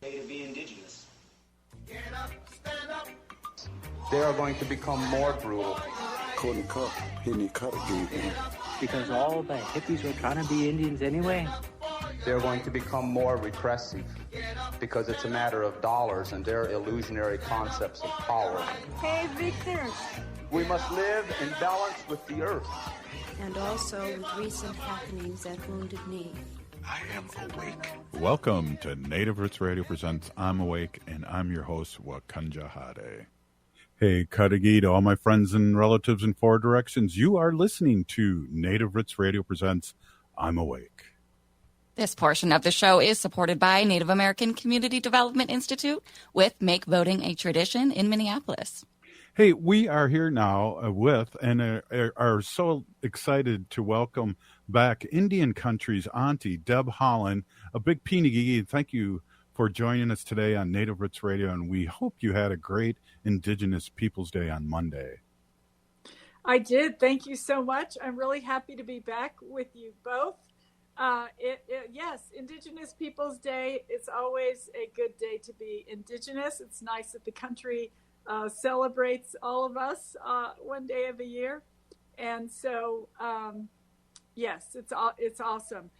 To be indigenous. Get up, stand up. They are going to become more brutal. Because all the hippies were trying to be Indians anyway. They're going to become more repressive because it's a matter of dollars and their illusionary concepts of power. Hey, Victor. We must live in balance with the earth. And also with recent happenings at Wounded Knee. I am awake. Welcome to Native Roots Radio Presents I'm Awake, and I'm your host, Wakanja Hade. Hey, Kadagi, to all my friends and relatives in four directions, you are listening to Native Roots Radio Presents I'm Awake. This portion of the show is supported by Native American Community Development Institute with Make Voting a Tradition in Minneapolis. Hey, we are here now with and are so excited to welcome back Indian Country's auntie, Deb Haaland, a big Pinigigi. Thank you for joining us today on Native Roots Radio, and we hope you had a great Indigenous Peoples Day on Monday. I did. Thank you so much. I'm really happy to be back with you both. Yes, Indigenous Peoples Day. It's always a good day to be Indigenous. It's nice that the country celebrates all of us one day of the year. And so, yes, it's awesome.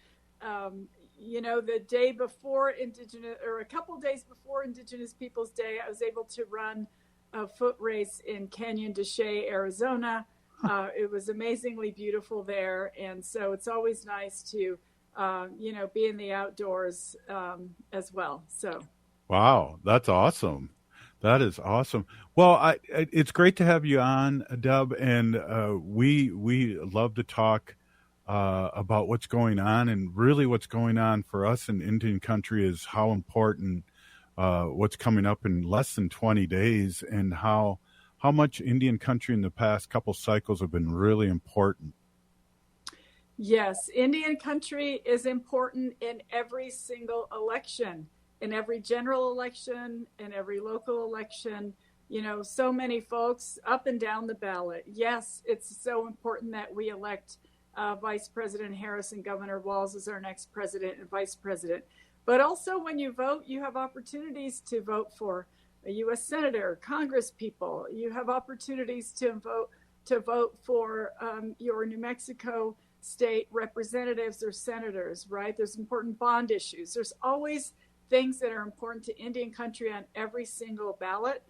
The day before Indigenous, or a couple days before Indigenous Peoples Day, I was able to run a foot race in Canyon de Chelly, Arizona. It was amazingly beautiful there. And so it's always nice to, be in the outdoors as well. So. Wow, that's awesome. That is awesome. Well, it's great to have you on, Deb, and we love to talk about what's going on, and really what's going on for us in Indian country is how important what's coming up in less than 20 days, and how much Indian country in the past couple cycles have been really important. Yes, Indian country is important in every single election. In every general election, in every local election, so many folks up and down the ballot. Yes, it's so important that we elect Vice President Harris and Governor Walz as our next president and vice president. But also when you vote, you have opportunities to vote for a U.S. Senator, Congress people. You have opportunities to vote for your New Mexico state representatives or senators, right? There's important bond issues. There's always things that are important to Indian country on every single ballot.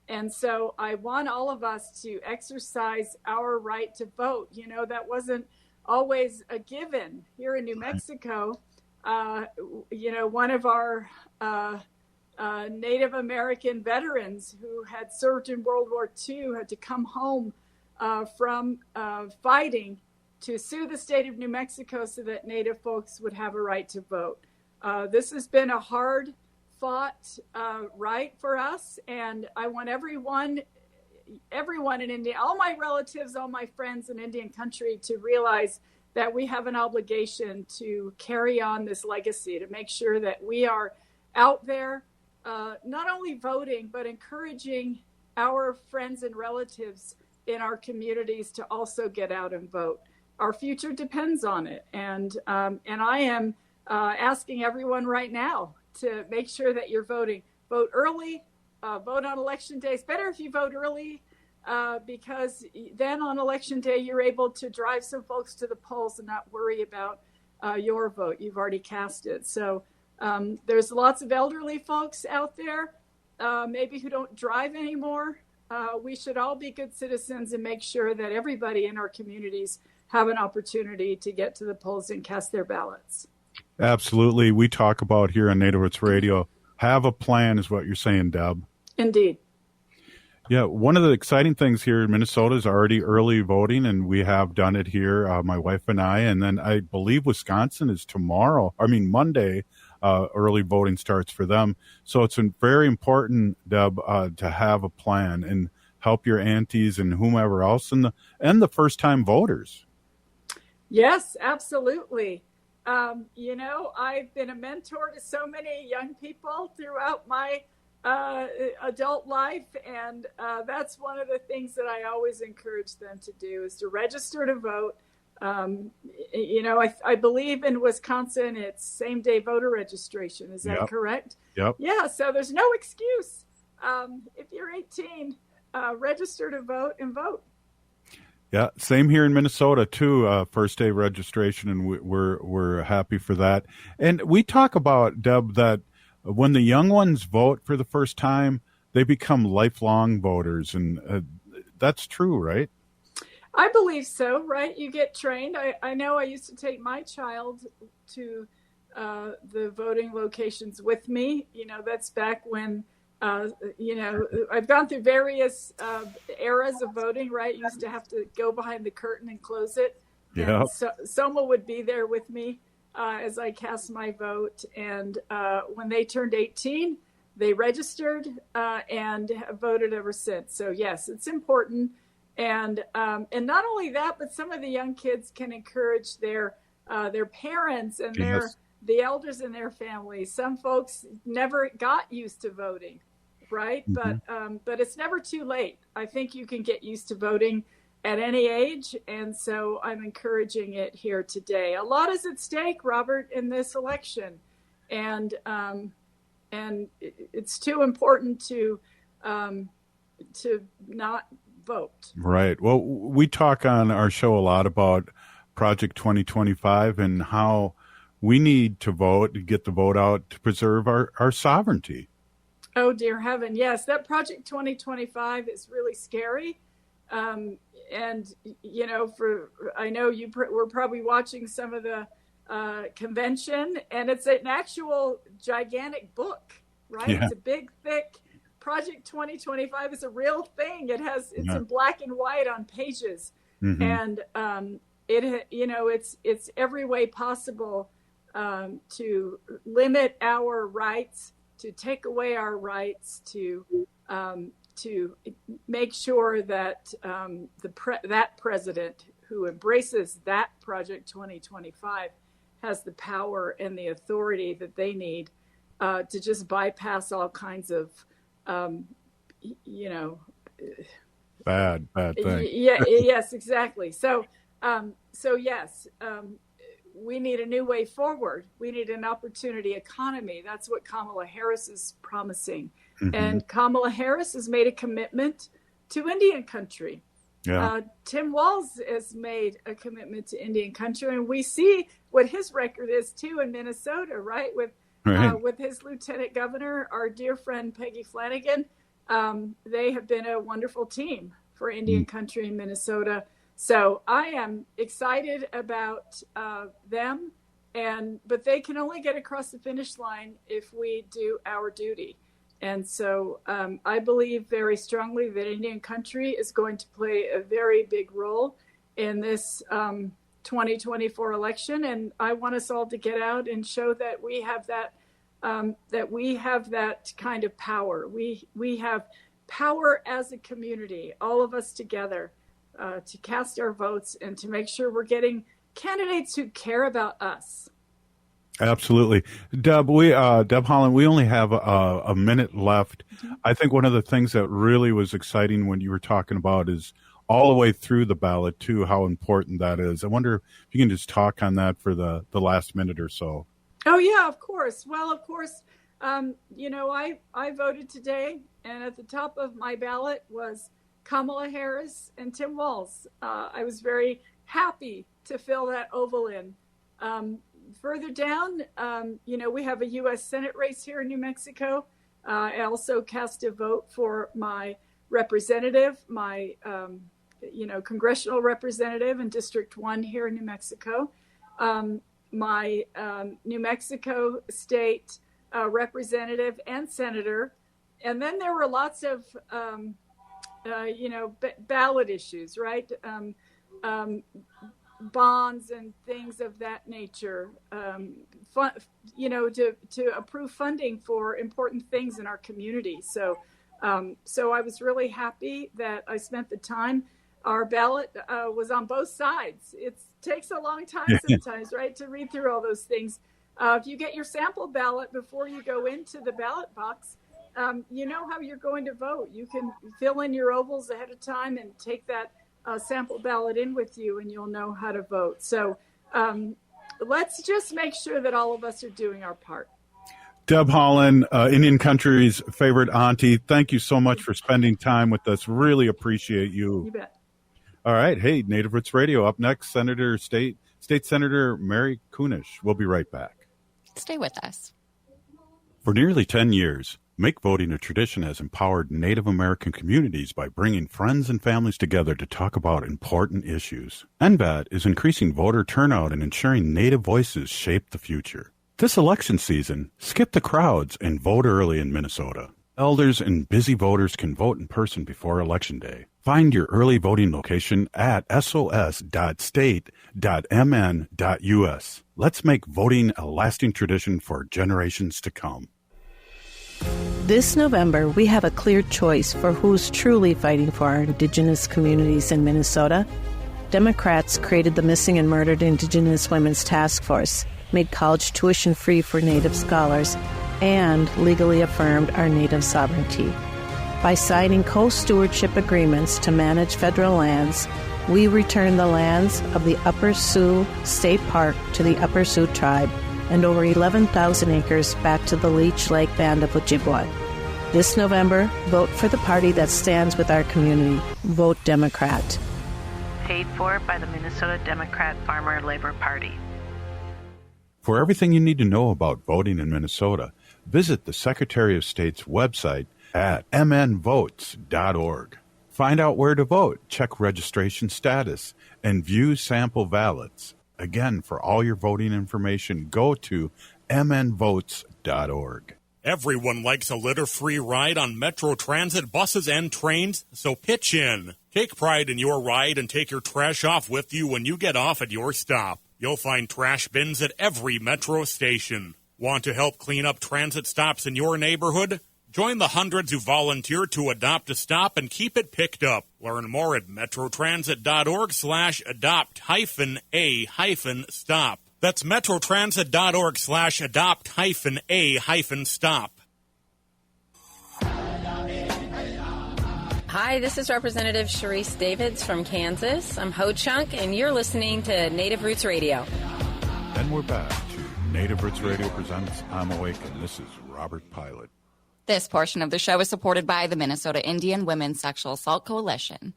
And so I want all of us to exercise our right to vote. That wasn't always a given here in New Mexico. One of our Native American veterans who had served in World War II had to come home from fighting to sue the state of New Mexico so that Native folks would have a right to vote. This has been a hard fought right for us, and I want everyone in India, all my relatives, all my friends in Indian country, to realize that we have an obligation to carry on this legacy, to make sure that we are out there not only voting, but encouraging our friends and relatives in our communities to also get out and vote. Our future depends on it, and I am asking everyone right now to make sure that you're voting. Vote early, vote on election day. It's better if you vote early because then on election day, you're able to drive some folks to the polls and not worry about your vote. You've already cast it. So there's lots of elderly folks out there, maybe who don't drive anymore. We should all be good citizens and make sure that everybody in our communities have an opportunity to get to the polls and cast their ballots. Absolutely. We talk about here on Native Roots Radio, have a plan is what you're saying, Deb. Indeed. Yeah, one of the exciting things here in Minnesota is already early voting, and we have done it here, my wife and I, and then I believe Wisconsin is Monday, early voting starts for them. So it's very important, Deb, to have a plan and help your aunties and whomever else and the first-time voters. Yes, absolutely. I've been a mentor to so many young people throughout my adult life, and that's one of the things that I always encourage them to do is to register to vote. Um, I believe in Wisconsin, it's same-day voter registration. Is that correct? Yep. Yeah, so there's no excuse. If you're 18, register to vote and vote. Yeah, same here in Minnesota too. First day registration, and we're happy for that. And we talk about, Deb, that when the young ones vote for the first time, they become lifelong voters, and that's true, right? I believe so, right? You get trained. I know I used to take my child to the voting locations with me. That's back when, I've gone through various eras of voting, right? You used to have to go behind the curtain and close it. Yeah. So Soma would be there with me as I cast my vote. And when they turned 18, they registered and have voted ever since. So yes, it's important. And not only that, but some of the young kids can encourage their parents and the elders in their families. Some folks never got used to voting, right? Mm-hmm. But it's never too late. I think you can get used to voting at any age, and so I'm encouraging it here today. A lot is at stake, Robert, in this election, and it's too important to not vote. Right. Well, we talk on our show a lot about Project 2025 and how we need to vote to get the vote out to preserve our sovereignty. Oh, dear heaven. Yes, that Project 2025 is really scary. And, I know we're probably watching some of the convention, and it's an actual gigantic book, right? Yeah. It's a big, thick Project 2025 is a real thing. It's in black and white on pages, mm-hmm. and it's every way possible to limit our rights, to take away our rights, to make sure that that president who embraces that Project 2025 has the power and the authority that they need to just bypass all kinds of bad thing. Yes, exactly. So yes, we need a new way forward. We need an opportunity economy. That's what Kamala Harris is promising. Mm-hmm. And Kamala Harris has made a commitment to Indian country. Yeah. Tim Walz has made a commitment to Indian country, and we see what his record is too in Minnesota, right? With his lieutenant governor, our dear friend Peggy Flanagan. They have been a wonderful team for Indian country in Minnesota. So I am excited about them, but they can only get across the finish line if we do our duty. And so I believe very strongly that Indian country is going to play a very big role in this 2024 election. And I want us all to get out and show that we have that kind of power. We have power as a community, all of us together, to cast our votes and to make sure we're getting candidates who care about us. Absolutely. Deb Haaland, we only have a minute left. Mm-hmm. I think one of the things that really was exciting when you were talking about is all the way through the ballot too, how important that is. I wonder if you can just talk on that for the last minute or so. Oh yeah, of course. Well, of course, I voted today, and at the top of my ballot was Kamala Harris and Tim Walz. I was very happy to fill that oval in. Further down, we have a U.S. Senate race here in New Mexico. I also cast a vote for my representative, my congressional representative in District 1 here in New Mexico. My New Mexico state representative and senator. And then there were lots of, ballot issues, right? Bonds and things of that nature, to approve funding for important things in our community. So I was really happy that I spent the time. Our ballot was on both sides. It takes a long time sometimes, right, to read through all those things. If you get your sample ballot before you go into the ballot box, you know how you're going to vote. You can fill in your ovals ahead of time and take that a sample ballot in with you and you'll know how to vote. So let's just make sure that all of us are doing our part. Deb Haaland, Indian Country's favorite auntie, thank you so much for spending time with us. Really appreciate you. You bet. All right. Hey, Native Roots Radio. Up next, State Senator Mary Kunesh. We'll be right back. Stay with us. For nearly 10 years, Make Voting a Tradition has empowered Native American communities by bringing friends and families together to talk about important issues. NVAT is increasing voter turnout and ensuring Native voices shape the future. This election season, skip the crowds and vote early in Minnesota. Elders and busy voters can vote in person before Election Day. Find your early voting location at sos.state.mn.us. Let's make voting a lasting tradition for generations to come. This November, we have a clear choice for who's truly fighting for our Indigenous communities in Minnesota. Democrats created the Missing and Murdered Indigenous Women's Task Force, made college tuition free for Native scholars, and legally affirmed our Native sovereignty. By signing co-stewardship agreements to manage federal lands, we return the lands of the Upper Sioux State Park to the Upper Sioux tribe and over 11,000 acres back to the Leech Lake Band of Ojibwa. This November, vote for the party that stands with our community. Vote Democrat. Paid for by the Minnesota Democrat Farmer Labor Party. For everything you need to know about voting in Minnesota, visit the Secretary of State's website at mnvotes.org. Find out where to vote, check registration status, and view sample ballots. Again, for all your voting information, go to mnvotes.org. Everyone likes a litter-free ride on Metro Transit buses and trains, so pitch in. Take pride in your ride and take your trash off with you when you get off at your stop. You'll find trash bins at every Metro station. Want to help clean up transit stops in your neighborhood? Join the hundreds who volunteer to adopt a stop and keep it picked up. Learn more at metrotransit.org/adopt-a-stop. That's metrotransit.org/adopt-a-stop. Hi, this is Representative Sharice Davids from Kansas. I'm Ho Chunk, and you're listening to Native Roots Radio. And we're back to Native Roots Radio presents I'm Awake, and this is Robert Pilot. This portion of the show is supported by the Minnesota Indian Women's Sexual Assault Coalition.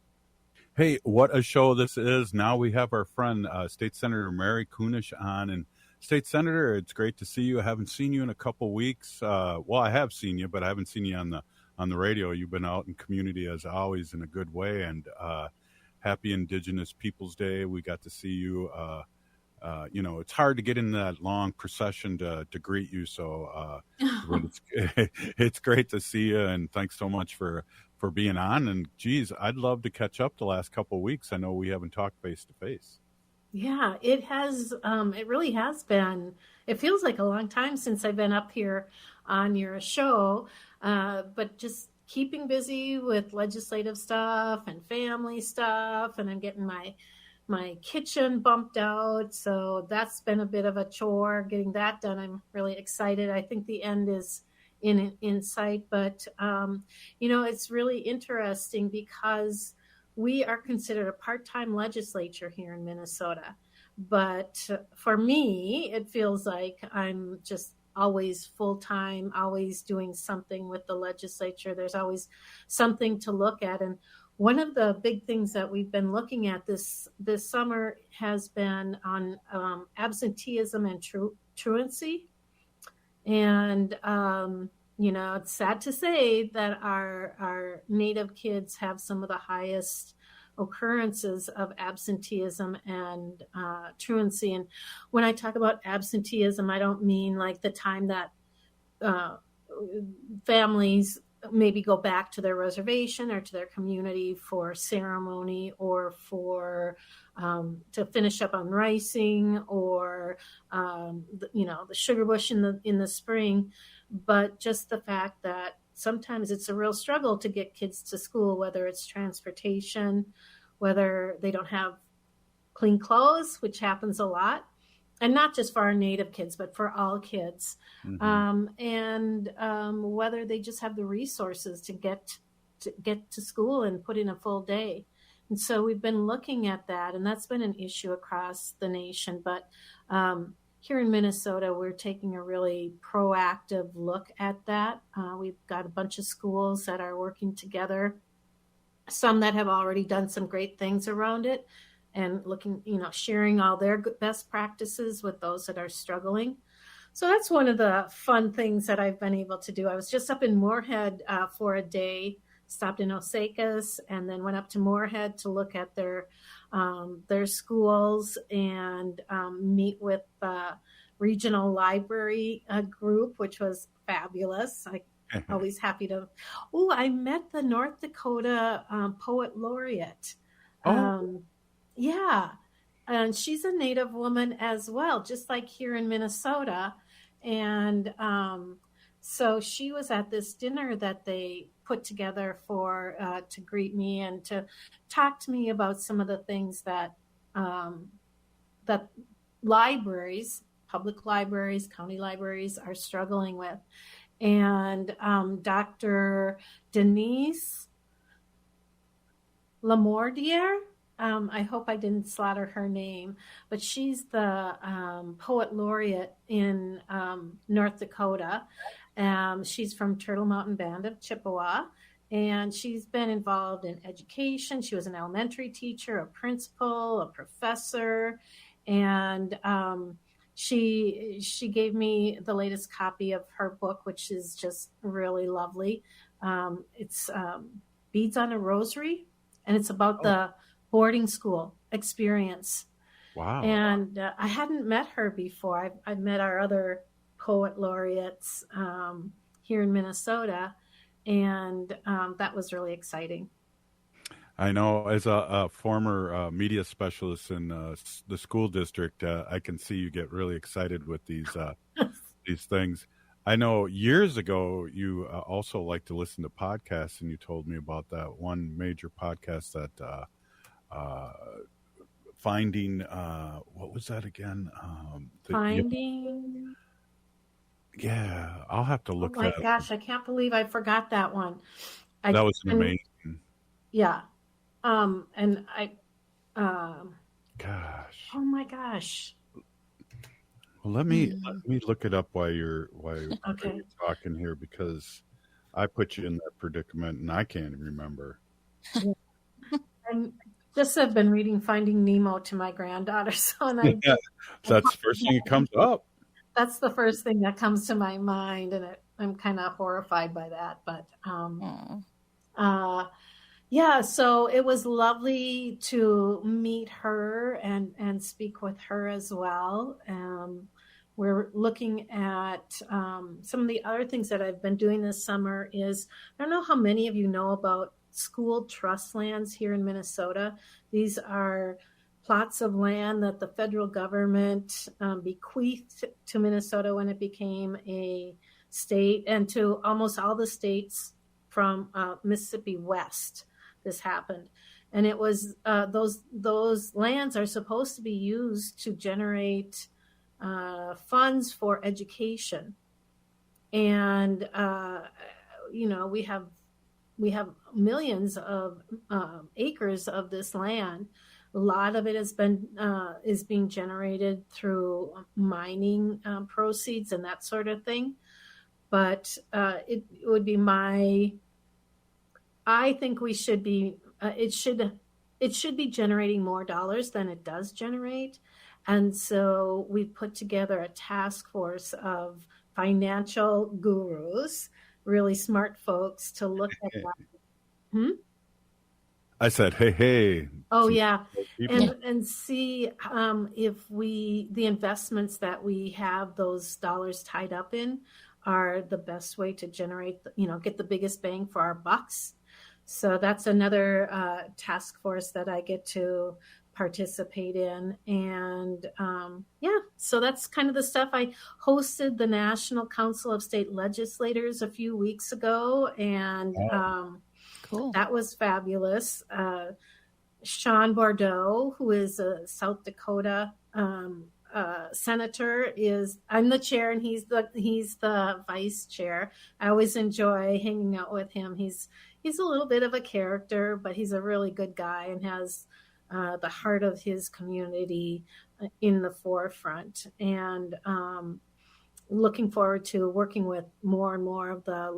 Hey, what a show this is. Now we have our friend, State Senator Mary Kunesh on. And State Senator, it's great to see you. I haven't seen you in a couple weeks. Well, I have seen you, but I haven't seen you on the radio. You've been out in community as always in a good way. And happy Indigenous Peoples Day. We got to see you. It's hard to get in that long procession to greet you. So it's great to see you. And thanks so much for being on. And geez, I'd love to catch up the last couple of weeks. I know we haven't talked face to face. Yeah, it has. It really has been. It feels like a long time since I've been up here on your show, but just keeping busy with legislative stuff and family stuff, and I'm getting my kitchen bumped out, so that's been a bit of a chore getting that done. I'm really excited. I think the end is in sight, but it's really interesting because we are considered a part-time legislature here in Minnesota. But for me, it feels like I'm just always full-time, always doing something with the legislature. There's always something to look at. And one of the big things that we've been looking at this summer has been on absenteeism and truancy. And, it's sad to say that our Native kids have some of the highest occurrences of absenteeism and truancy. And when I talk about absenteeism, I don't mean like the time that families maybe go back to their reservation or to their community for ceremony or for to finish up on ricing or the sugar bush in the spring, but just the fact that sometimes it's a real struggle to get kids to school, whether it's transportation, whether they don't have clean clothes, which happens a lot, and not just for our Native kids, but for all kids, and whether they just have the resources to get to school and put in a full day. And so we've been looking at that, and that's been an issue across the nation. But here in Minnesota, we're taking a really proactive look at that. We've got a bunch of schools that are working together, some that have already done some great things around it, and looking, sharing all their best practices with those that are struggling. So that's one of the fun things that I've been able to do. I was just up in Moorhead for a day, stopped in Osakis, and then went up to Moorhead to look at their schools and meet with the regional library group, which was fabulous. Always happy to. Oh, I met the North Dakota poet laureate. Yeah. And she's a Native woman as well, just like here in Minnesota. And so she was at this dinner that they put together for to greet me and to talk to me about some of the things that that libraries, public libraries, county libraries are struggling with. And Dr. Denise Lamordier, I hope I didn't slaughter her name, but she's the poet laureate in North Dakota. She's from Turtle Mountain Band of Chippewa, and she's been involved in education. She was an elementary teacher, a principal, a professor, and she gave me the latest copy of her book, which is just really lovely. It's Beads on a Rosary, and it's about the boarding school experience. Wow. And I hadn't met her before. I've met our other poet laureates here in Minnesota, and that was really exciting. I know, as a former media specialist in the school district, I can see you get really excited with these things. I know years ago you also like to listen to podcasts, and you told me about that one major podcast that Finding, what was that again? Finding. Yeah, I'll have to look that up. Oh my gosh, I can't believe I forgot that one. That was amazing. Yeah. And I, gosh. Oh my gosh. Well, let me look it up while you're Okay. talking here, because I put you in that predicament and I can't remember. And just have been reading Finding Nemo to my granddaughter, so That's the first thing that comes up. That's the first thing that comes to my mind, and I'm kind of horrified by that. But yeah, so it was lovely to meet her and speak with her as well. We're looking at some of the other things that I've been doing this summer is, I don't know how many of you know about school trust lands here in Minnesota. These are plots of land that the federal government bequeathed to Minnesota when it became a state, and to almost all the states from Mississippi west. This happened, and it was those lands are supposed to be used to generate funds for education, and we have millions of acres of this land. A lot of it has been is being generated through mining proceeds and that sort of thing. But it would be I think we should be. It should be generating more dollars than it does generate, and so we put together a task force of financial gurus, really smart folks, to look at that. I said, hey. Oh, yeah. And see if the investments that we have those dollars tied up in are the best way to generate, get the biggest bang for our bucks. So that's another task force that I get to participate in. And so that's kind of the stuff. I hosted the National Council of State Legislators a few weeks ago, and cool. That was fabulous. Sean Bordeaux, who is a South Dakota senator I'm the chair and he's the vice chair. I always enjoy hanging out with him. He's a little bit of a character, but he's a really good guy and has the heart of his community in the forefront. And looking forward to working with more and more of the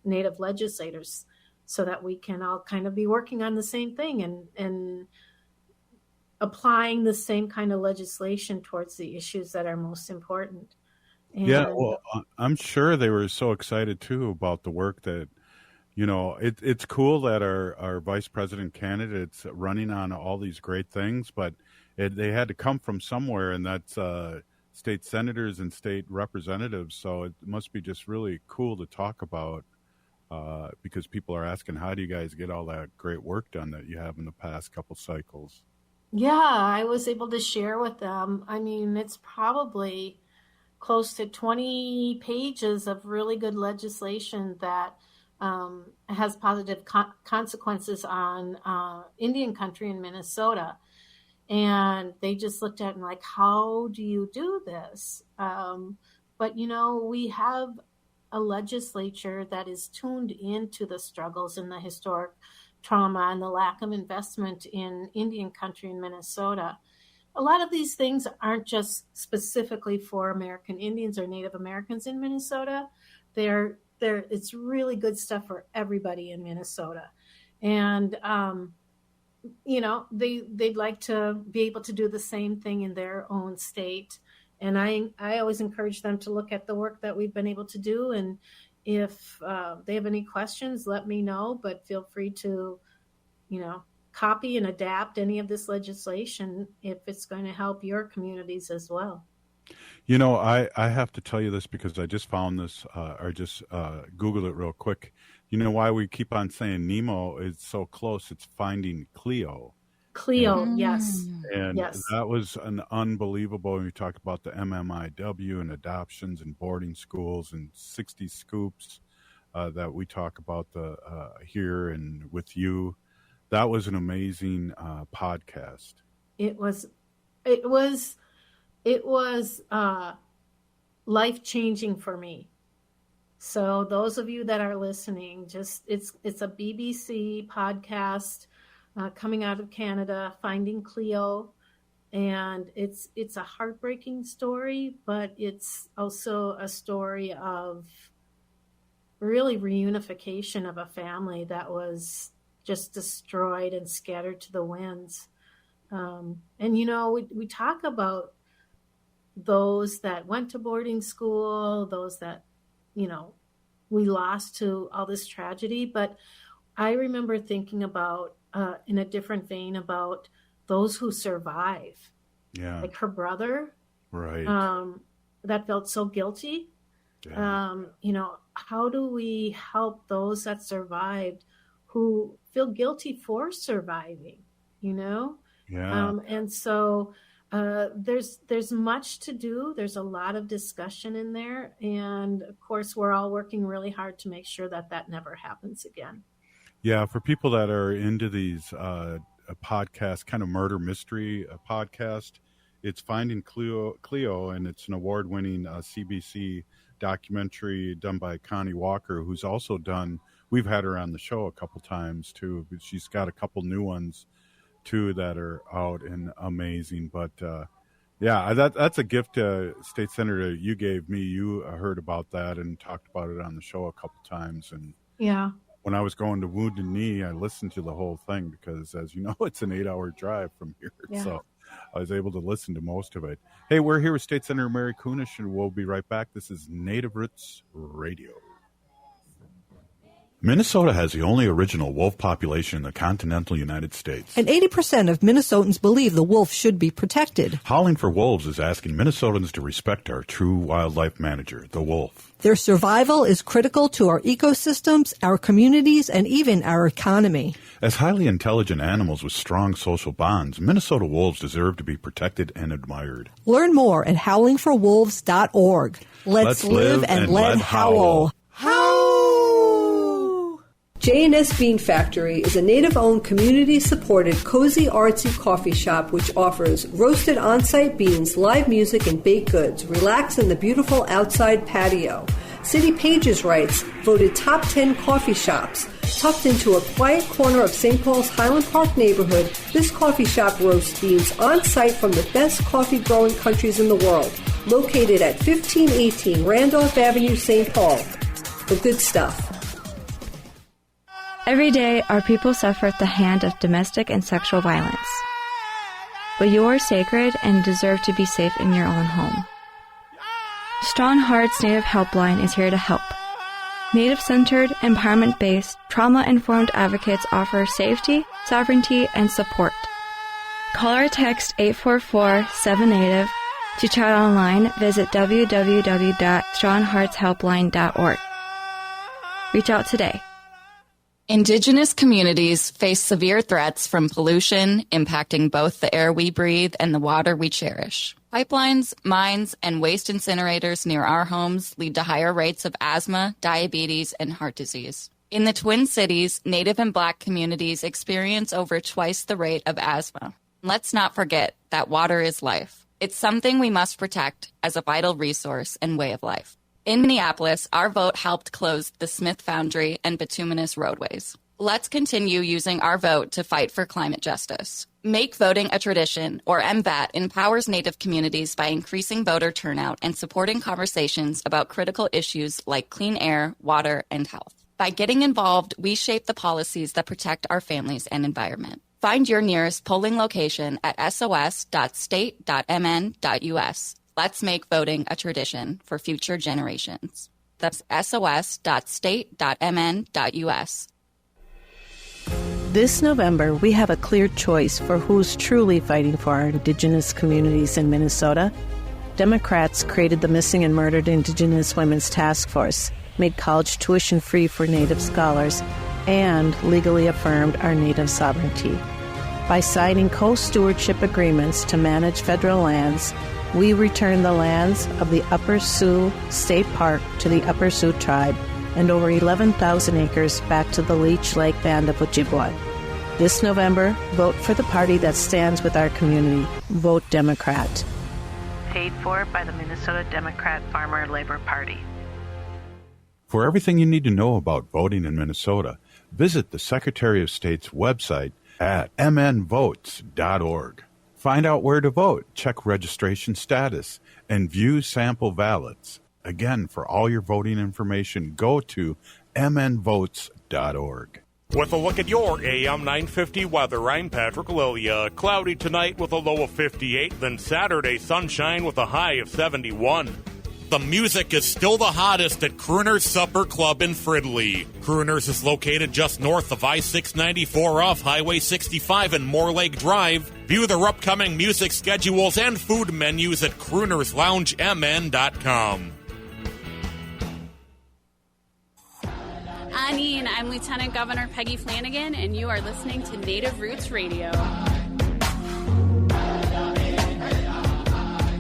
native legislators, so that we can all kind of be working on the same thing and applying the same kind of legislation towards the issues that are most important. And, yeah, well, I'm sure they were so excited too about the work that, it's cool that our vice president candidate's running on all these great things, but they had to come from somewhere, and that's state senators and state representatives. So it must be just really cool to talk about, because people are asking, how do you guys get all that great work done that you have in the past couple cycles? Yeah, I was able to share with them. I mean, it's probably close to 20 pages of really good legislation that has positive consequences on Indian country in Minnesota. And they just looked at it and like, how do you do this? But, we have a legislature that is tuned into the struggles and the historic trauma and the lack of investment in Indian country in Minnesota. A lot of these things aren't just specifically for American Indians or Native Americans in Minnesota. It's really good stuff for everybody in Minnesota. And, they'd like to be able to do the same thing in their own state. And I always encourage them to look at the work that we've been able to do. And if they have any questions, let me know, but feel free to, copy and adapt any of this legislation if it's going to help your communities as well. I have to tell you this because I just found this, or just Googled it real quick. You know why we keep on saying Nemo is so close? It's Finding Cleo. Yes. And yes. That was an unbelievable, when we talked about the MMIW and adoptions and boarding schools and 60 scoops that we talk about here and with you. That was an amazing podcast. It was life-changing for me. So those of you that are listening, it's a BBC podcast coming out of Canada, Finding Cleo, and it's a heartbreaking story, but it's also a story of really reunification of a family that was just destroyed and scattered to the winds. And we talk about those that went to boarding school, those that we lost to all this tragedy. But I remember thinking about, in a different vein, about those who survive. Yeah. Like her brother. Right. That felt so guilty. Yeah. How do we help those that survived who feel guilty for surviving, Yeah. And so there's much to do. There's a lot of discussion in there. And of course, we're all working really hard to make sure that never happens again. Yeah. For people that are into these podcasts, kind of murder mystery podcast, it's Finding Cleo, and it's an award-winning CBC documentary done by Connie Walker, who's also we've had her on the show a couple times too, but she's got a couple new ones too that are out and amazing. But that's a gift, State Senator, you gave me. You heard about that and talked about it on the show a couple times. And yeah, when I was going to Wounded Knee, I listened to the whole thing because, as you know, it's an 8-hour drive from here. Yeah. So I was able to listen to most of it. Hey, we're here with State Senator Mary Kunesh, and we'll be right back. This is Native Roots Radio. Minnesota has the only original wolf population in the continental United States. And 80% of Minnesotans believe the wolf should be protected. Howling for Wolves is asking Minnesotans to respect our true wildlife manager, the wolf. Their survival is critical to our ecosystems, our communities, and even our economy. As highly intelligent animals with strong social bonds, Minnesota wolves deserve to be protected and admired. Learn more at howlingforwolves.org. Let's live and let howl. Howl! J&S Bean Factory is a native-owned, community-supported, cozy, artsy coffee shop which offers roasted on-site beans, live music, and baked goods. Relax in the beautiful outside patio. City Pages writes, voted top 10 coffee shops. Tucked into a quiet corner of St. Paul's Highland Park neighborhood, this coffee shop roasts beans on-site from the best coffee-growing countries in the world. Located at 1518 Randolph Avenue, St. Paul. The good stuff. Every day, our people suffer at the hand of domestic and sexual violence. But you are sacred and deserve to be safe in your own home. Strong Hearts Native Helpline is here to help. Native-centered, empowerment-based, trauma-informed advocates offer safety, sovereignty, and support. Call or text 844-7NATIVE. To chat online, visit www.strongheartshelpline.org. Reach out today. Indigenous communities face severe threats from pollution impacting both the air we breathe and the water we cherish. Pipelines, mines, and waste incinerators near our homes lead to higher rates of asthma, diabetes, and heart disease. In the Twin Cities, Native and Black communities experience over twice the rate of asthma. Let's not forget that water is life. It's something we must protect as a vital resource and way of life. In Minneapolis, our vote helped close the Smith Foundry and bituminous roadways. Let's continue using our vote to fight for climate justice. Make Voting a Tradition, or MVAT, empowers Native communities by increasing voter turnout and supporting conversations about critical issues like clean air, water, and health. By getting involved, we shape the policies that protect our families and environment. Find your nearest polling location at sos.state.mn.us. Let's make voting a tradition for future generations. That's sos.state.mn.us. This November, we have a clear choice for who's truly fighting for our Indigenous communities in Minnesota. Democrats created the Missing and Murdered Indigenous Women's Task Force, made college tuition free for Native scholars, and legally affirmed our Native sovereignty. By signing co-stewardship agreements to manage federal lands, we return the lands of the Upper Sioux State Park to the Upper Sioux tribe and over 11,000 acres back to the Leech Lake Band of Ojibwa. This November, vote for the party that stands with our community. Vote Democrat. Paid for by the Minnesota Democrat Farmer Labor Party. For everything you need to know about voting in Minnesota, visit the Secretary of State's website at mnvotes.org. Find out where to vote, check registration status, and view sample ballots. Again, for all your voting information, go to mnvotes.org. With a look at your AM 950 weather, I'm Patrick Lilia. Cloudy tonight with a low of 58, then Saturday sunshine with a high of 71. The music is still the hottest at Crooner's Supper Club in Fridley. Crooner's is located just north of I-694 off Highway 65 and Moore Lake Drive. View their upcoming music schedules and food menus at croonersloungemn.com. Annie, I'm Lieutenant Governor Peggy Flanagan, and you are listening to Native Roots Radio.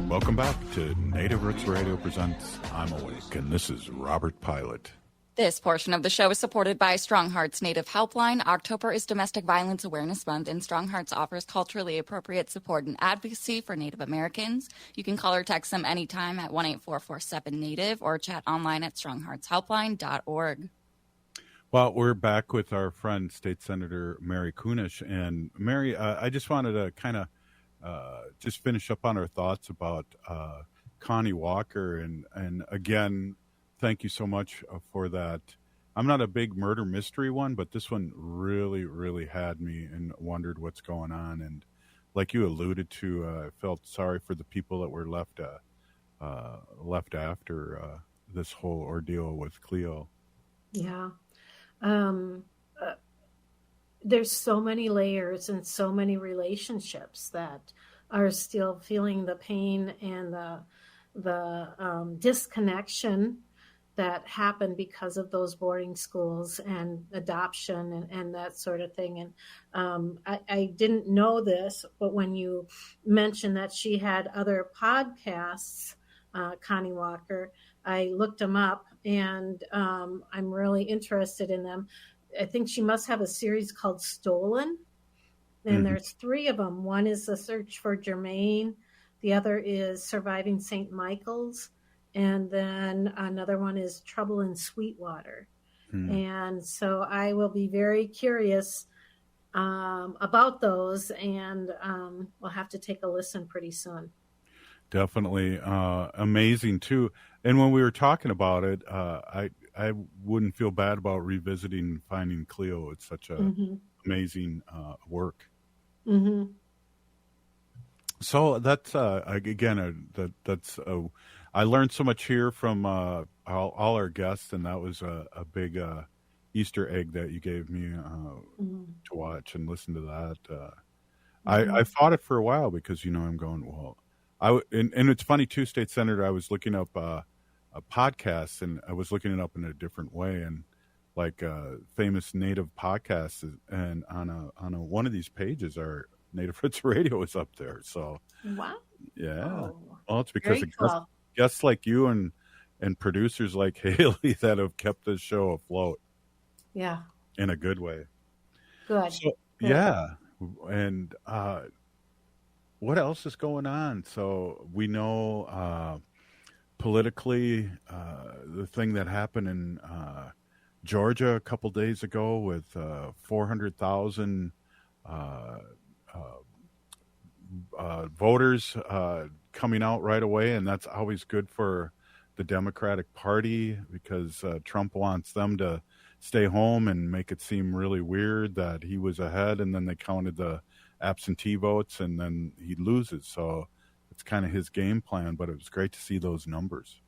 Welcome back to Native Roots Radio presents I'm Awake, and this is Robert Pilot. This portion of the show is supported by Strong Hearts Native Helpline. October is Domestic Violence Awareness Month, and Strong Hearts offers culturally appropriate support and advocacy for Native Americans. You can call or text them anytime at 1-844-7-NATIVE or chat online at strongheartshelpline.org. Well, we're back with our friend, State Senator Mary Kunesh. And Mary, I just wanted to kind of just finish up on our thoughts about Connie Walker. And again, thank you so much for that. I'm not a big murder mystery one, but this one really, really had me and wondered what's going on. And like you alluded to, I felt sorry for the people that were left after this whole ordeal with Cleo. Yeah. There's so many layers and so many relationships that are still feeling the pain and the disconnection that happened because of those boarding schools and adoption and that sort of thing. And I didn't know this, but when you mentioned that she had other podcasts, Connie Walker, I looked them up, and I'm really interested in them. I think she must have a series called Stolen. And there's 3 of them. One is The Search for Germaine. The other is Surviving St. Michael's. And then another one is Trouble in Sweetwater. And so I will be very curious about those, and we'll have to take a listen pretty soon. Definitely amazing too. And when we were talking about it, I wouldn't feel bad about revisiting Finding Cleo. It's such a amazing work. So that's again that's I learned so much here from all our guests, and that was a big Easter egg that you gave me to watch and listen to that. I fought it for a while because I'm going, well, and it's funny too, State Senator. I was looking up a podcast, and I was looking it up in a different way, and like famous Native podcasts, and on one of these pages, our Native Roots Radio is up there. So wow, yeah. Oh, well, it's because of cool. guests like you and producers like Haley that have kept this show afloat. Yeah, in a good way. Good. So, yeah, and what else is going on? So we know politically the thing that happened in Georgia a couple days ago with 400,000 voters coming out right away, and that's always good for the Democratic Party because Trump wants them to stay home and make it seem really weird that he was ahead, and then they counted the absentee votes, and then he loses. So it's kind of his game plan, but it was great to see those numbers.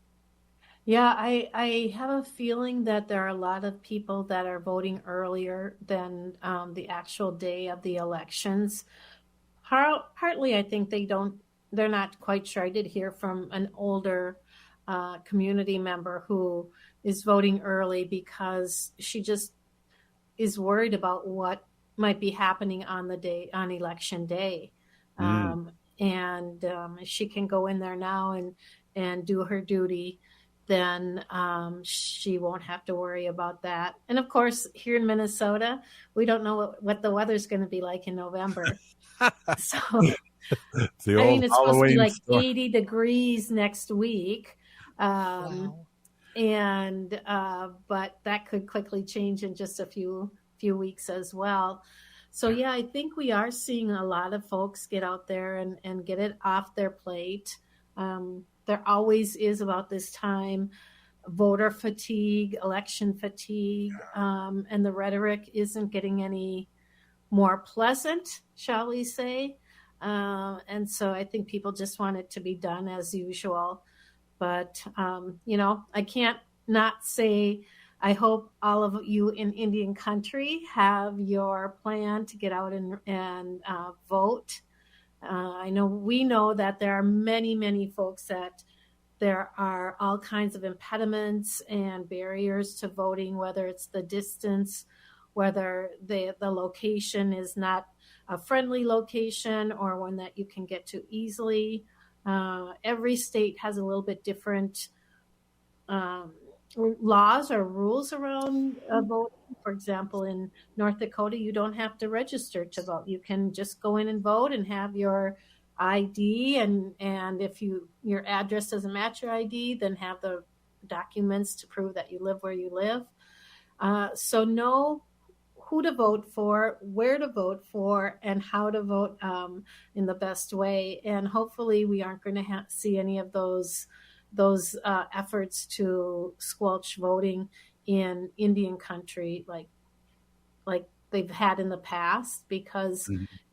Yeah, I have a feeling that there are a lot of people that are voting earlier than the actual day of the elections. Partly, I think they're not quite sure. I did hear from an older community member who is voting early because she just is worried about what might be happening on election day. And if she can go in there now and do her duty, then she won't have to worry about that. And of course, here in Minnesota, we don't know what the weather's going to be like in November. So, it's supposed to be like 80 degrees next week. Wow. And but that could quickly change in just a few weeks as well. So yeah, I think we are seeing a lot of folks get out there and get it off their plate. There always is about this time voter fatigue, election fatigue, and the rhetoric isn't getting any more pleasant, shall we say. And so I think people just want it to be done as usual. But, I can't not say I hope all of you in Indian country have your plan to get out and vote. We know that there are many, many folks that there are all kinds of impediments and barriers to voting, whether it's the distance, whether the location is not a friendly location or one that you can get to easily. Every state has a little bit different laws or rules around voting. For example, in North Dakota, you don't have to register to vote. You can just go in and vote and have your ID, and if your address doesn't match your ID, then have the documents to prove that you live where you live. So know who to vote for, where to vote for, and how to vote in the best way. And hopefully we aren't going to see any of those efforts to squelch voting in Indian country like they've had in the past, because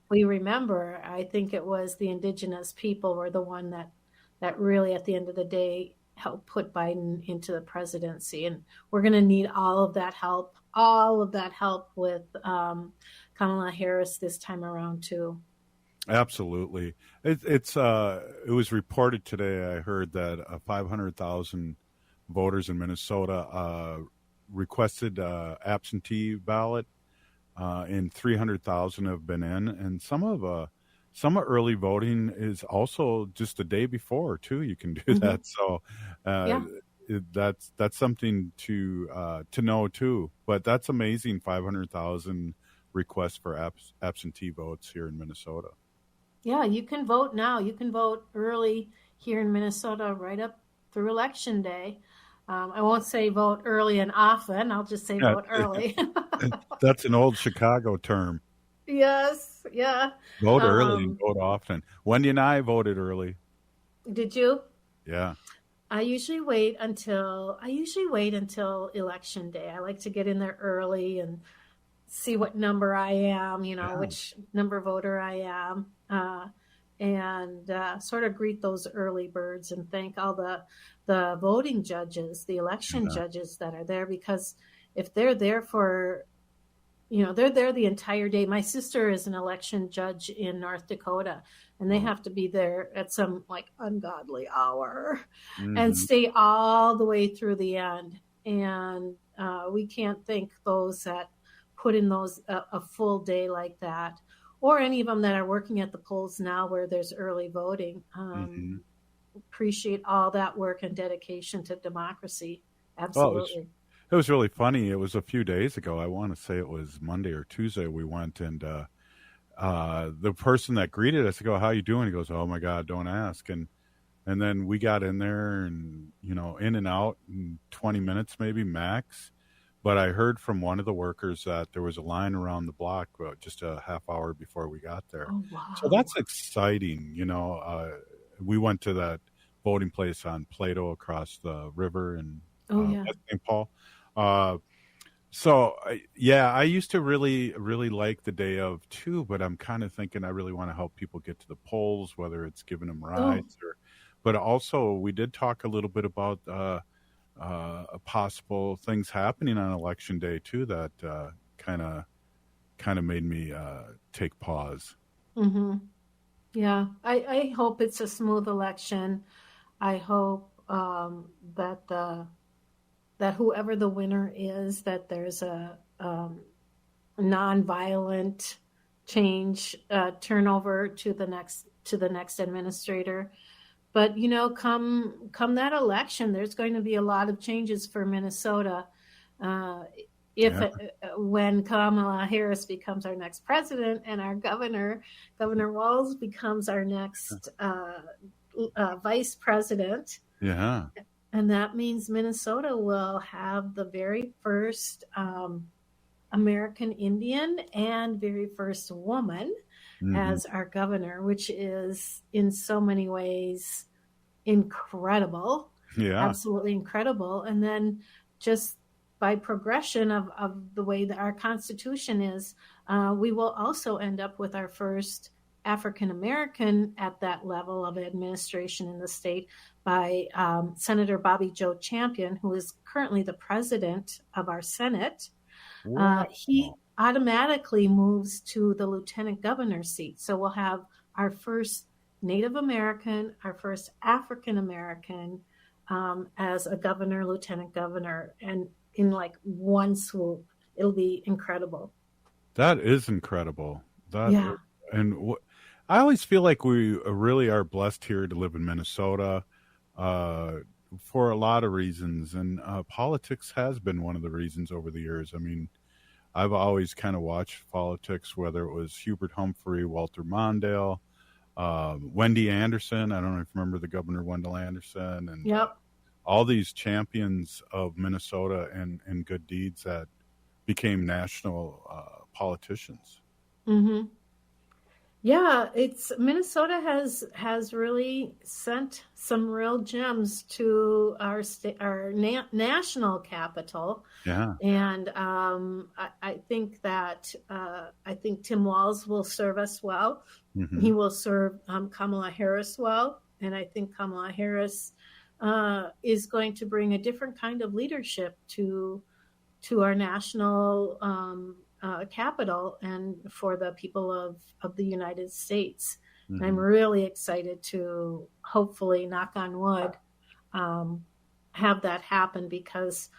we remember, I think it was the indigenous people were the one that really at the end of the day helped put Biden into the presidency. And we're going to need all of that help with Kamala Harris this time around too. Absolutely. It was reported today, I heard, that 500,000 voters in Minnesota requested absentee ballot, and 300,000 have been in. And some early voting is also just the day before too. You can do that. So that's something to know too. But that's amazing. 500,000 requests for absentee votes here in Minnesota. Yeah, you can vote now. You can vote early here in Minnesota right up through Election Day. I won't say vote early and often. I'll just say vote early. That's an old Chicago term. Yes, yeah. Vote early and vote often. Wendy and I voted early. Did you? Yeah. I usually wait until Election Day. I like to get in there early and see what number I am, which number voter I am, and sort of greet those early birds and thank all the voting judges, the election judges that are there, because if they're there they're there the entire day. My sister is an election judge in North Dakota, and they have to be there at some like ungodly hour and stay all the way through the end. And we can't thank those that put in those a full day like that, or any of them that are working at the polls now where there's early voting. Appreciate all that work and dedication to democracy. Absolutely. It was really funny. It was a few days ago. I want to say it was Monday or Tuesday. We went, and the person that greeted us, I go, "How you doing?" He goes, "Oh my God, don't ask." And then we got in there, and in and out in 20 minutes maybe max. But I heard from one of the workers that there was a line around the block just a half hour before we got there. Oh, wow. So that's exciting. We went to that voting place on Plato across the river in St. Paul. I used to really, really like the day of too, but I'm kind of thinking I really want to help people get to the polls, whether it's giving them rides but also we did talk a little bit about possible things happening on election day too that kind of made me take pause. Mm-hmm. Yeah, I hope it's a smooth election. I hope that whoever the winner is, that there's a nonviolent change, turnover to the next administrator. But come that election, there's going to be a lot of changes for Minnesota. When Kamala Harris becomes our next president and our Governor Walz becomes our next vice president. Yeah. And that means Minnesota will have the very first American Indian and very first woman as our governor, which is in so many ways incredible. Yeah. Absolutely incredible. And then just by progression of the way that our Constitution is, we will also end up with our first African American at that level of administration in the state by Senator Bobby Joe Champion, who is currently the president of our Senate. He automatically moves to the lieutenant governor seat. So we'll have our first Native American, our first African American as a governor, lieutenant governor, and in like one swoop. It'll be incredible. That is incredible. I always feel like we really are blessed here to live in Minnesota for a lot of reasons. And politics has been one of the reasons over the years. I mean, I've always kind of watched politics, whether it was Hubert Humphrey, Walter Mondale, Wendy Anderson. I don't know if you remember the Governor Wendell Anderson. And all these champions of Minnesota and good deeds that became national politicians. Mm-hmm. Yeah, Minnesota has really sent some real gems to our national capital. Yeah, and I think that Tim Walz will serve us well. Mm-hmm. He will serve Kamala Harris well, and I think Kamala Harris is going to bring a different kind of leadership to our national capital and for the people of the United States. Mm-hmm. I'm really excited to hopefully, knock on wood, have that happen, because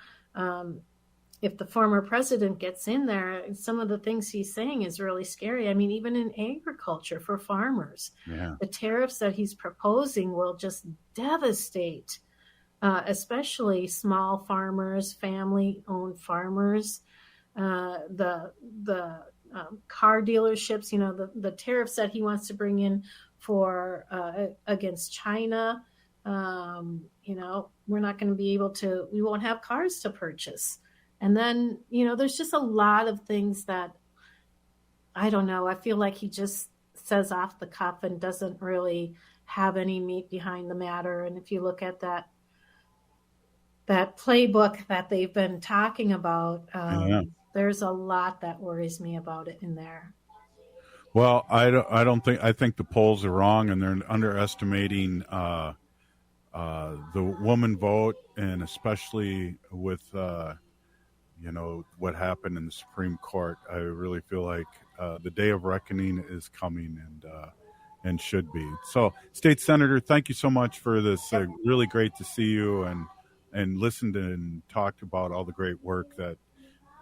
if the former president gets in there, some of the things he's saying is really scary. I mean, even in agriculture for farmers, the tariffs that he's proposing will just devastate especially small farmers, family-owned farmers, the car dealerships. The tariffs that he wants to bring in for against China. We're not going to be able to. We won't have cars to purchase, and then there's just a lot of things that I don't know. I feel like he just says off the cuff and doesn't really have any meat behind the matter. And if you look at that playbook that they've been talking about, there's a lot that worries me about it in there. Well, I think the polls are wrong, and they're underestimating the woman vote, and especially with what happened in the Supreme Court. I really feel like the day of reckoning is coming, and should be. So, State Senator, thank you so much for this. Really great to see you and listened and talked about all the great work that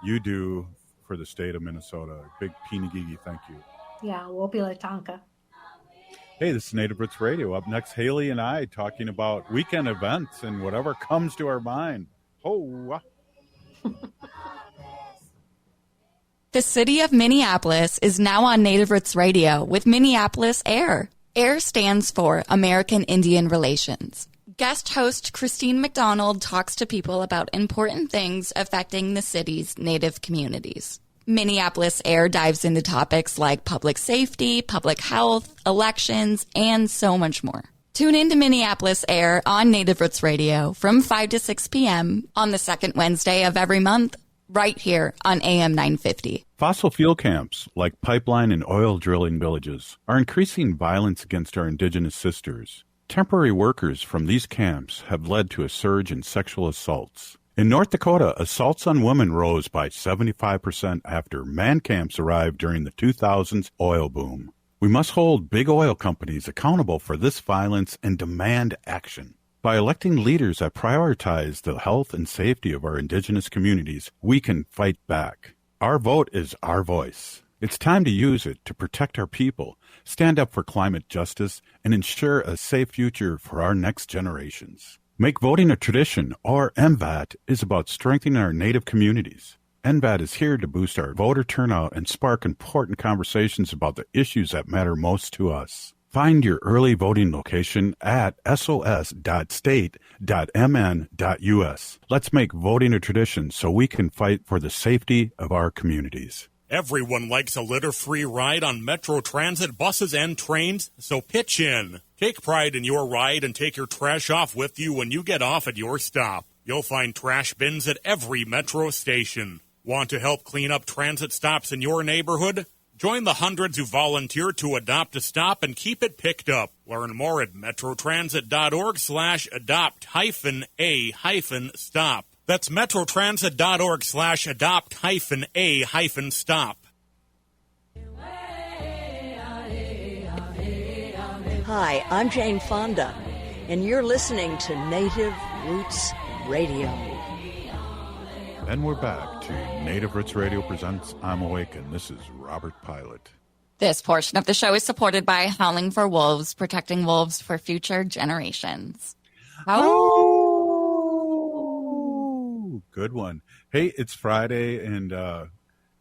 you do for the state of Minnesota. Big Pinigigi, thank you. Yeah, Wopila Tonka. Hey, this is Native Roots Radio. Up next, Haley and I talking about weekend events and whatever comes to our mind. Oh, The city of Minneapolis is now on Native Roots Radio with Minneapolis AIR. AIR stands for American Indian Relations. Guest host Christine McDonald talks to people about important things affecting the city's Native communities. Minneapolis AIR dives into topics like public safety, public health, elections, and so much more. Tune in to Minneapolis AIR on Native Roots Radio from 5 to 6 p.m. on the second Wednesday of every month, right here on AM 950. Fossil fuel camps, like pipeline and oil drilling villages, are increasing violence against our indigenous sisters. Temporary workers from these camps have led to a surge in sexual assaults. In North Dakota, assaults on women rose by 75% after man camps arrived during the 2000s oil boom. We must hold big oil companies accountable for this violence and demand action. By electing leaders that prioritize the health and safety of our indigenous communities, we can fight back. Our vote is our voice. It's time to use it to protect our people, stand up for climate justice, and ensure a safe future for our next generations. Make voting a tradition, or MVAT, is about strengthening our Native communities. NVAT is here to boost our voter turnout and spark important conversations about the issues that matter most to us. Find your early voting location at sos.state.mn.us. Let's make voting a tradition so we can fight for the safety of our communities. Everyone likes a litter-free ride on Metro Transit buses and trains, so pitch in. Take pride in your ride and take your trash off with you when you get off at your stop. You'll find trash bins at every Metro station. Want to help clean up transit stops in your neighborhood? Join the hundreds who volunteer to adopt a stop and keep it picked up. Learn more at metrotransit.org/adopt-a-stop. That's metrotransit.org/adopt-a-stop. Hi, I'm Jane Fonda, and you're listening to Native Roots Radio. And we're back to Native Roots Radio presents I'm Awake, and this is Robert Pilot. This portion of the show is supported by Howling for Wolves, protecting wolves for future generations. Oh, good one. Hey, it's Friday, and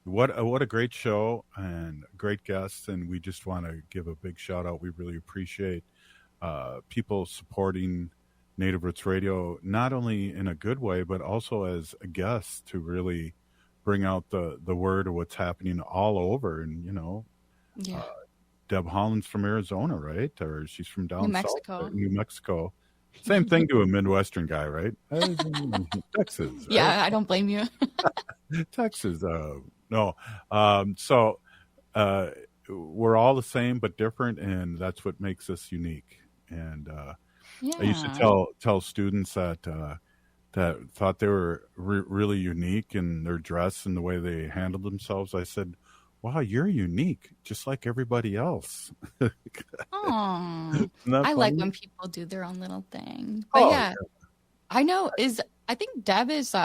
what a great show and great guests, and we just want to give a big shout out. We really appreciate people supporting Native Roots Radio, not only in a good way, but also as a guest to really bring out the word of what's happening all over. And, Deb Haaland's from Arizona, right? Or she's from down south, New Mexico. Same thing to a Midwestern guy, right? Texas. Right? Yeah, I don't blame you. Texas. No. So we're all the same but different, and that's what makes us unique. And I used to tell students that thought they were really unique in their dress and the way they handled themselves. I said, wow, you're unique, just like everybody else. I like when people do their own little thing. But yeah, I know I think Deb is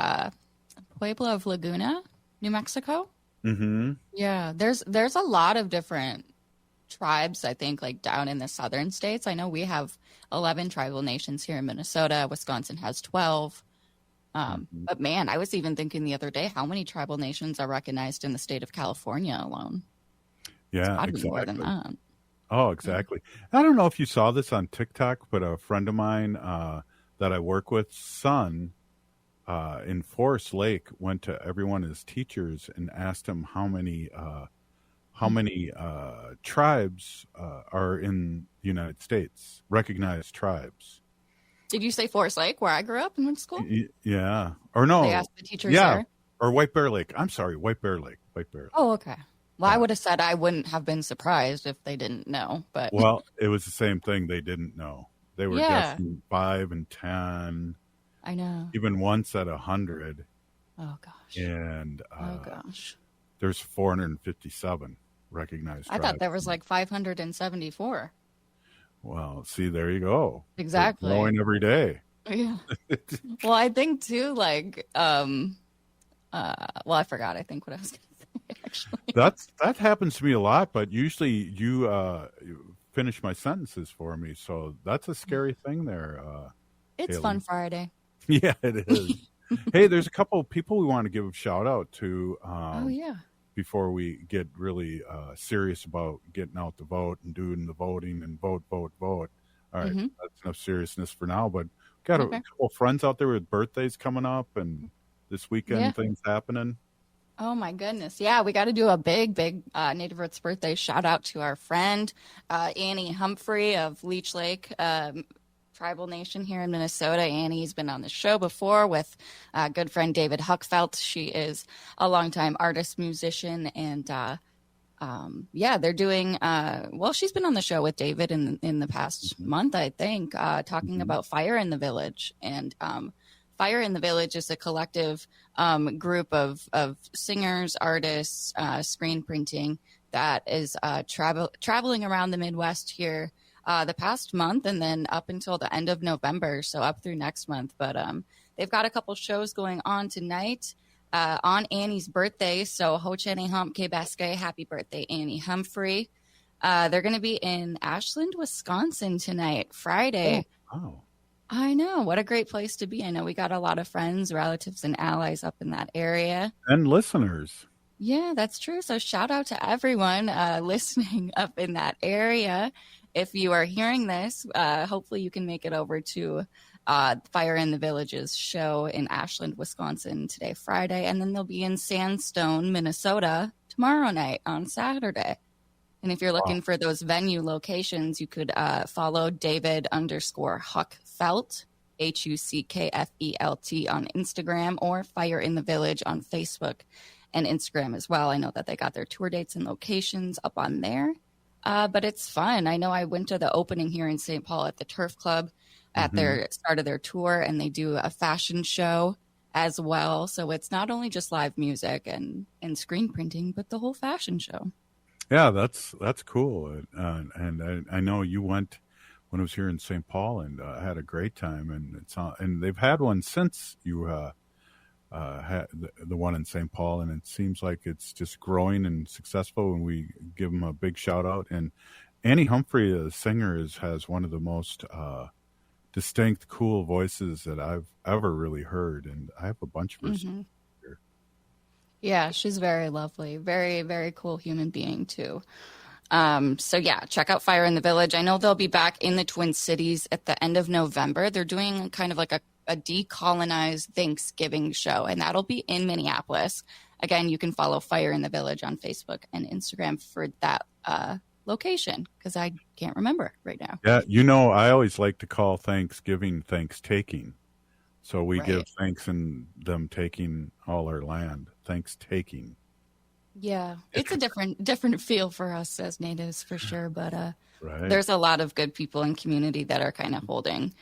Pueblo of Laguna, New Mexico. Mm-hmm. Yeah, there's a lot of different tribes, I think, like down in the southern states. I know we have 11 tribal nations here in Minnesota. Wisconsin has 12. But man, I was even thinking the other day, how many tribal nations are recognized in the state of California alone? Yeah, It's exactly. More than that. Oh, exactly. I don't know if you saw this on TikTok, but a friend of mine that I work with, son, in Forest Lake, went to every one of his teachers and asked him how many tribes are in the United States, recognized tribes. Did you say Forest Lake, where I grew up and went to school? Yeah. Or no. They asked the teachers there? Or White Bear Lake. I'm sorry, White Bear Lake. Oh, okay. Well, I would have said I wouldn't have been surprised if they didn't know. But well, it was the same thing. They didn't know. They were guessing 5 and 10. I know. Even one said 100. Oh, gosh. And oh, gosh. There's 457 recognized tribes. I thought there was like 574. Well, see, there you go. Exactly. They're growing every day. Yeah. Well, I think too, like, well, I forgot. I think what I was going to say, actually. That happens to me a lot, but usually you finish my sentences for me. So that's a scary thing there. It's Haley. Fun Friday. Yeah, it is. Hey, there's a couple of people we want to give a shout out to. Oh, yeah. Before we get really serious about getting out the vote and doing the voting and vote. All right, that's enough seriousness for now. But got a couple friends out there with birthdays coming up, and this weekend things happening. Oh my goodness, yeah, we got to do a big Native Roots birthday shout out to our friend Annie Humphrey of Leech Lake Tribal Nation here in Minnesota. Annie's been on the show before with good friend David Huckfelt. She is a longtime artist, musician, and they're doing well, she's been on the show with David in the past month, I think, talking about Fire in the Village. And Fire in the Village is a collective group of singers, artists, screen printing that is traveling around the Midwest here the past month, and then up until the end of November, so up through next month. But they've got a couple shows going on tonight on Annie's birthday. So Ho Chene Hump Ke Baske, happy birthday, Annie Humphrey. They're going to be in Ashland, Wisconsin tonight, Friday. Oh. I know. What a great place to be. I know we got a lot of friends, relatives, and allies up in that area. And listeners. Yeah, that's true. So shout out to everyone listening up in that area. If you are hearing this, hopefully you can make it over to Fire in the Village's show in Ashland, Wisconsin today, Friday. And then they'll be in Sandstone, Minnesota tomorrow night on Saturday. And if you're looking for those venue locations, you could follow David_Huckfelt, HUCKFELT on Instagram, or Fire in the Village on Facebook and Instagram as well. I know that they got their tour dates and locations up on there. But it's fun. I know I went to the opening here in St. Paul at the Turf Club at their start of their tour, and they do a fashion show as well. So it's not only just live music and screen printing, but the whole fashion show. Yeah, that's cool. And I know you went when I was here in St. Paul, and had a great time. And they've had one since you had the one in St. Paul, and it seems like it's just growing and successful, and we give them a big shout out. And Annie Humphrey, the singer, has one of the most distinct, cool voices that I've ever really heard, and I have a bunch of her songs here. Yeah, she's very lovely, very, very cool human being too. So yeah, check out Fire in the Village. I know they'll be back in the Twin Cities at the end of November. They're doing kind of like a decolonized Thanksgiving show, and that'll be in Minneapolis. Again, you can follow Fire in the Village on Facebook and Instagram for that location, because I can't remember right now. Yeah, I always like to call Thanksgiving thanks-taking. So we give thanks in them taking all our land. Thanks-taking. Yeah, it's a different feel for us as natives for sure, but there's a lot of good people in community that are kind of holding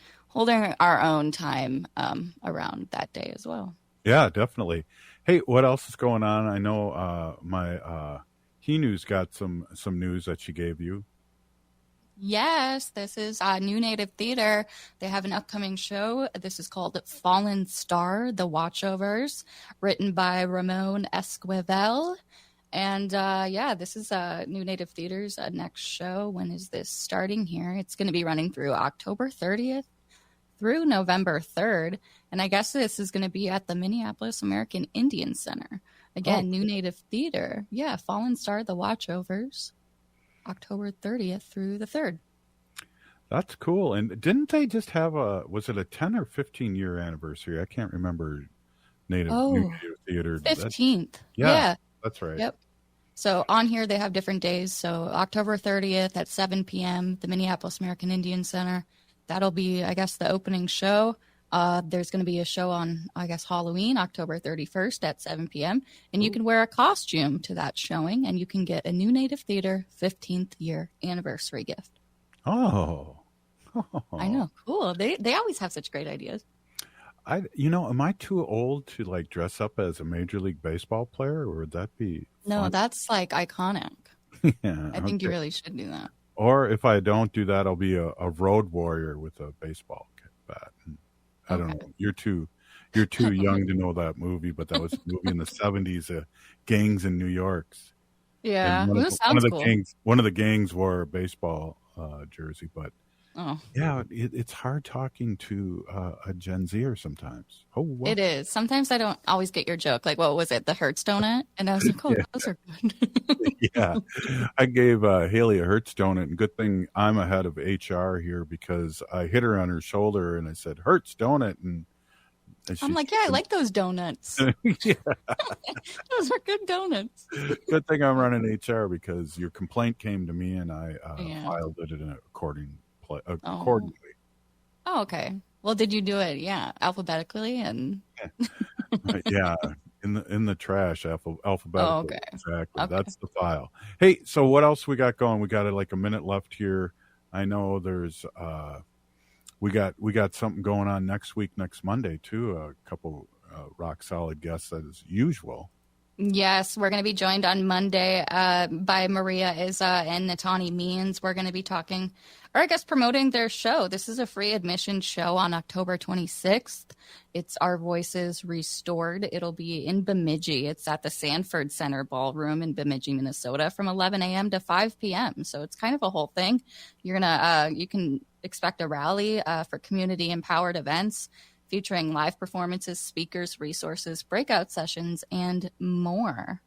our own time around that day as well. Yeah, definitely. Hey, what else is going on? I know my Hinu's got some news that she gave you. Yes, this is New Native Theater. They have an upcoming show. This is called Fallen Star, The Watchovers, written by Ramon Esquivel. And this is New Native Theater's next show. When is this starting here? It's going to be running through October 30th through November 3rd. And I guess this is going to be at the Minneapolis American Indian Center. Again, New Native Theater. Yeah, Fallen Star, The Watchovers, October 30th through the 3rd. That's cool. And didn't they just have was it a 10 or 15 year anniversary? I can't remember. New Native Theater. 15th. Yeah, that's right. Yep. So on here, they have different days. So October 30th at 7 p.m., the Minneapolis American Indian Center. That'll be, I guess, the opening show. There's going to be a show on, I guess, Halloween, October 31st at 7 p.m. And you can wear a costume to that showing, and you can get a New Native Theater 15th year anniversary gift. Oh. I know. Cool. They always have such great ideas. Am I too old to like dress up as a Major League Baseball player, or would that be fun? No, that's like iconic. Yeah, I think you really should do that. Or if I don't do that, I'll be a road warrior with a baseball bat. I don't know. You're too young to know that movie, but that was a movie in the 70s, gangs in New York. Yeah, one sounds cool. One of the gangs wore a baseball jersey, but yeah, it's hard talking to a Gen Zer sometimes. Oh, wow. It is. Sometimes I don't always get your joke. Like, what was it? The Hertz donut? And I was like, those are good. Yeah, I gave Haley a Hertz donut, and good thing I'm ahead of HR here because I hit her on her shoulder and I said Hertz donut, and I'm like, I like those donuts. Yeah. Those are good donuts. Good thing I'm running HR because your complaint came to me and I filed it accordingly. Oh, okay. Well, did you do it? Yeah, alphabetically and yeah, in the trash alphabetically. Oh, okay. Exactly. Okay. That's the file. Hey, so what else we got going? We got like a minute left here. I know there's we got something going on next Monday too. A couple rock solid guests as usual. Yes, we're going to be joined on Monday by Maria Izza and Natani Means. We're going to be talking, or I guess promoting their show. This is a free admission show on October 26th. It's Our Voices Restored. It'll be in Bemidji. It's at the Sanford Center Ballroom in Bemidji, Minnesota from 11 a.m. to 5 p.m. So it's kind of a whole thing. You can expect a rally for community-empowered events, featuring live performances, speakers, resources, breakout sessions, and more.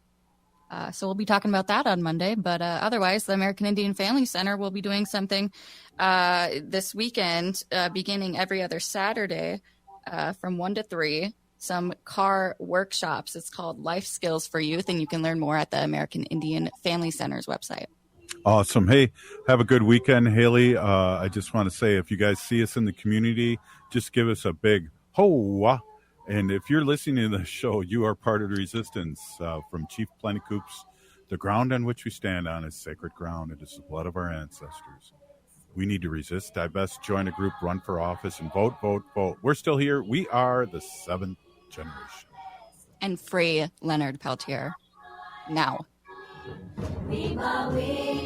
So we'll be talking about that on Monday. But otherwise, the American Indian Family Center will be doing something this weekend, beginning every other Saturday from 1 to 3, some car workshops. It's called Life Skills for Youth, and you can learn more at the American Indian Family Center's website. Awesome. Hey, have a good weekend, Haley. I just want to say, if you guys see us in the community, just give us a big ho. And if you're listening to the show, you are part of the resistance. From Chief Plentycoup's, the ground on which we stand on is sacred ground. It is the blood of our ancestors. We need to resist, divest, join a group, run for office, and vote, vote, vote. We're still here. We are the 7th generation. And free Leonard Peltier now. Viva we